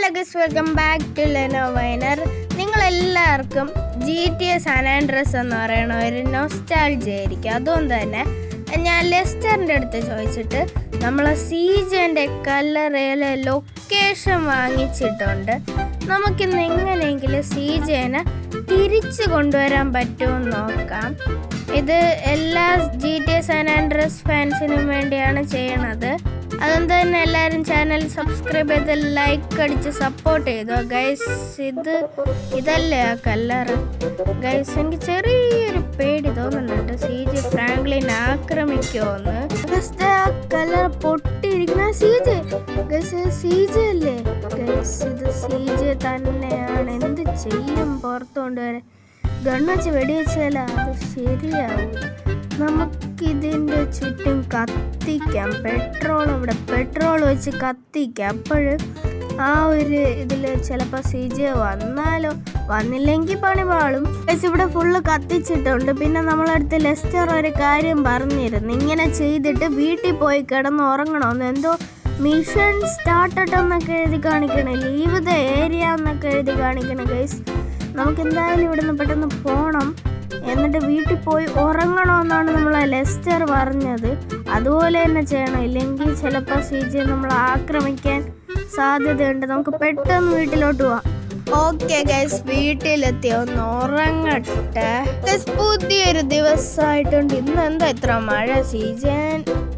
Hello guys, welcome back to ലെനോവൈനർ. നിങ്ങളെല്ലാവർക്കും GTA San Andreas എന്ന് പറയുന്ന ഒരു നൊസ്റ്റാൾജിയ ആയിരിക്കും. അതുകൊണ്ട് തന്നെ ഞാൻ ലെസ്റ്ററിൻ്റെ അടുത്ത് ചോദിച്ചിട്ട് നമ്മൾ CJൻ്റെ കളറിലെ ലൊക്കേഷൻ വാങ്ങിച്ചിട്ടുണ്ട്. നമുക്കിന്ന് എങ്ങനെയെങ്കിലും CJനെ തിരിച്ചു കൊണ്ടുവരാൻ പറ്റുമെന്ന് നോക്കാം. ഇത് എല്ലാ GTA സാൻ ആൻഡ്രിയാസ് ഫാൻസിനും വേണ്ടിയാണ് ചെയ്യണത്. അതുകൊണ്ട് തന്നെ എല്ലാവരും ചാനൽ സബ്സ്ക്രൈബ് ചെയ്ത് ലൈക്ക് അടിച്ച് സപ്പോർട്ട് ചെയ്തോ ഗൈസ്. ഇതല്ലേ ആ കല്ലറ് ഗൈസ്. എനിക്ക് ചെറിയൊരു പേടി തോന്നുന്നുണ്ട് CJ ഫ്രാങ്ക്ലിൻ ആക്രമിക്കുമോന്ന്. ആ കല്ലർ പൊട്ടിയിരിക്കുന്ന CJ അല്ലേ ഗൈസ്? ഇത് CJ തന്നെയാണ്. എന്ത് ചെയ്യും പുറത്തു കൊണ്ടുവരാൻ? ഗണ്ണച്ച് വെടിവെച്ചാൽ അത് ശരിയാവും. നമുക്കിതിൻ്റെ ചുറ്റും കത്തിക്കാം. പെട്രോൾ വെച്ച് കത്തിക്കാം. അപ്പോൾ ആ ഒരു ഇതിൽ ചിലപ്പോൾ CJ വന്നില്ലെങ്കിൽ പണി പാളും. ഇവിടെ ഫുള്ള് കത്തിച്ചിട്ടുണ്ട്. പിന്നെ നമ്മളടുത്ത് ലെസ്റ്റർ ഒരു കാര്യം പറഞ്ഞിരുന്നു, ഇങ്ങനെ ചെയ്തിട്ട് വീട്ടിൽ പോയി കിടന്ന് ഉറങ്ങണമെന്ന്. എന്തോ മിഷൻ സ്റ്റാർട്ടഡ് എന്നൊക്കെ എഴുതി കാണിക്കണം, ലീവ് ദ ഏരിയ എന്നൊക്കെ എഴുതി കാണിക്കണം ഗൈസ്. നമുക്ക് എന്തായാലും ഇവിടുന്ന് പെട്ടെന്ന് പോകണം, എന്നിട്ട് വീട്ടിൽ പോയി ഉറങ്ങണമെന്നാണ് നമ്മളെ ലെസ്റ്റർ പറഞ്ഞത്. അതുപോലെ തന്നെ ചെയ്യണം, ഇല്ലെങ്കിൽ ചിലപ്പോൾ CJ നമ്മളെ ആക്രമിക്കാൻ സാധ്യതയുണ്ട്. നമുക്ക് പെട്ടെന്ന് വീട്ടിലോട്ട് പോവാം. ഓക്കെ ഗൈസ്, വീട്ടിലെത്തി ഒന്ന് ഉറങ്ങട്ടെ. പുതിയൊരു ദിവസമായിട്ടുണ്ട്. ഇന്ന് എന്താ ഇത്ര മഴ? CJ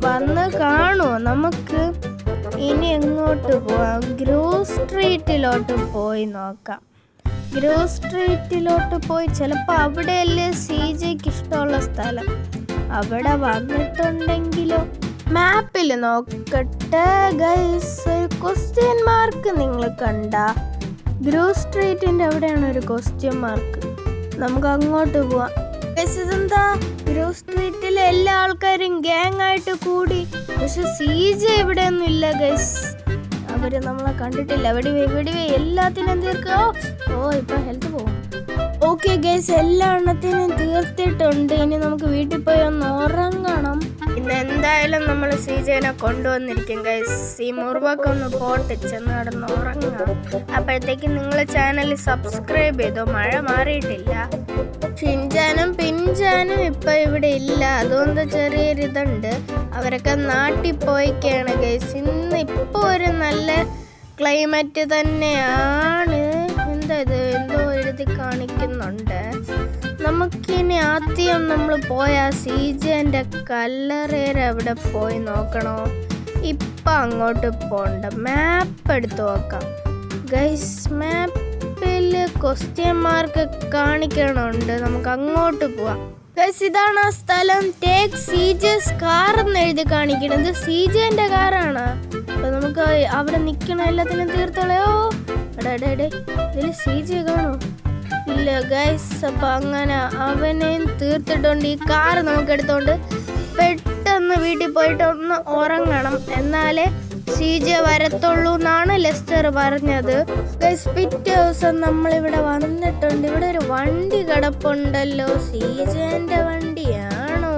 വന്ന് കാണുമോ? നമുക്ക് ഇനി എങ്ങോട്ട് പോവാം? ഗ്രോസ് സ്ട്രീറ്റിലോട്ട് പോയി നോക്കാം. ഗ്രോസ് സ്ട്രീറ്റിലോട്ട് പോയി ചിലപ്പോൾ അവിടെയല്ലേ CJക്ക് ഇഷ്ടമുള്ള സ്ഥലം. അവിടെ വന്നിട്ടുണ്ടെങ്കിലോ? മാപ്പിൽ നോക്കട്ടെ ഗൈസ്. ക്വസ്റ്റ്യൻ മാർക്ക് നിങ്ങൾ കണ്ട? ഗ്രോസ് സ്ട്രീറ്റിൻ്റെ അവിടെയാണ് ഒരു ക്വസ്റ്റ്യൻ മാർക്ക്. നമുക്ക് അങ്ങോട്ട് പോവാം ഗൈസ്. ഇതെന്താ? ഗ്രോസ് സ്ട്രീറ്റിലെ എല്ലാ ആൾക്കാരും ഗ്യാങ് ആയിട്ട് കൂടി, പക്ഷെ CJ ഇവിടെ ഒന്നും ഇല്ല ഗൈസ്. അവര് നമ്മളെ കണ്ടിട്ടില്ല. വെടിവേ എല്ലാത്തിനും തീർക്കോ. ഇപ്പൊ ഹെൽത്ത് പോകും. ഓക്കെ ഗൈസ്, എല്ലാ എണ്ണത്തിനും തീർത്തിട്ടുണ്ട്. ഇനി നമുക്ക് വീട്ടിൽ പോയി ഒന്ന് ഉറങ്ങണം. ഇന്ന് എന്തായാലും നമ്മൾ CJനെ കൊണ്ടുവന്നിരിക്കും ഗൈസ്. ഈ മുറിവൊക്കെ ഒന്ന് പോട്ട് ചെന്ന് കിടന്ന് ഉറങ്ങാം. അപ്പോഴത്തേക്ക് നിങ്ങൾ ചാനൽ സബ്സ്ക്രൈബ് ചെയ്തോ. മഴ മാറിയിട്ടില്ല. ഷിൻചാനും പിൻചാനും ഇപ്പൊ ഇവിടെ ഇല്ല. അതുകൊണ്ട് ചെറിയൊരിതുണ്ട്. അവരൊക്കെ നാട്ടിൽ പോയിക്കാണ് ഗൈസ്. ഇന്ന് ഇപ്പൊ ഒരു നല്ല ക്ലൈമറ്റ് തന്നെയാണ്. എന്തോ എഴുതി കാണിക്കുന്നുണ്ട്. നമുക്കിനി ആദ്യം നമ്മൾ പോയ CJൻ്റെ കല്ലറേര അവിടെ പോയി നോക്കണോ? ഇപ്പം അങ്ങോട്ട് പോണ്ട. മാപ്പ് എടുത്ത് നോക്കാം ഗൈസ്. മാപ്പിൽ ക്വസ്റ്റ്യൻ മാർക്ക് കാണിക്കണുണ്ട്. നമുക്ക് അങ്ങോട്ട് പോവാം ഗൈസ്. ഇതാണ് ആ സ്ഥലം. ടേക്ക് CJ's കാർ എന്ന് എഴുതി കാണിക്കണത് CJൻ്റെ കാറാണ്. അപ്പൊ നമുക്ക് അവിടെ നിൽക്കണ എല്ലാത്തിനും തീർത്തോളയോ. ഇതിൽ CJ കാണോ? ഇല്ല ഗൈസ്. അപ്പൊ അങ്ങനെ അവനെയും തീർത്തിട്ടുണ്ട്. ഈ കാർ നമുക്ക് എടുത്തോണ്ട് പെട്ടെന്ന് വീട്ടിൽ പോയിട്ട് ഒന്ന് ഉറങ്ങണം, എന്നാലേ CJ വരത്തുള്ളൂ എന്നാണ് ലെസ്റ്റർ പറഞ്ഞത് ഗൈസ്. പിറ്റേ ദിവസം നമ്മളിവിടെ വന്നിട്ടുണ്ട്. ഇവിടെ ഒരു വണ്ടി കിടപ്പുണ്ടല്ലോ. CJൻ്റെ വണ്ടിയാണോ?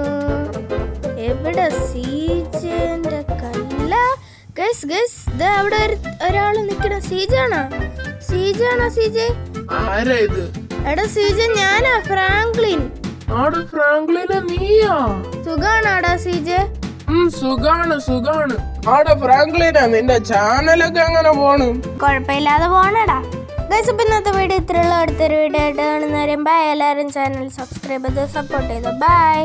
എവിടെ CJൻ്റെ കല്ല ഗൈസ്? അവിടെ ഒരാള് നിക്കണ. CJ ആണോ? CJ എടാ CJ ഞാനാ, ഫ്രാങ്ക്ലിൻ. സുഖാണോടാ CJ? സുഖാണ്. ഫ്രാങ്ക്ലിനാ, നിന്റെ ചാനലൊക്കെ എങ്ങനെ പോണു? കുഴപ്പമില്ലാതെ പോണടാ ഗൈസ്. ഇപ്പൊ ഇന്നത്തെ വീഡിയോ ഇത്രയുള്ള. അടുത്തൊരു വീഡിയോ ആയിട്ട് കാണുന്നവരും ബൈ. എല്ലാവരും ചാനൽ സബ്സ്ക്രൈബ് ചെയ്ത് സപ്പോർട്ട് ചെയ്തു. ബൈ.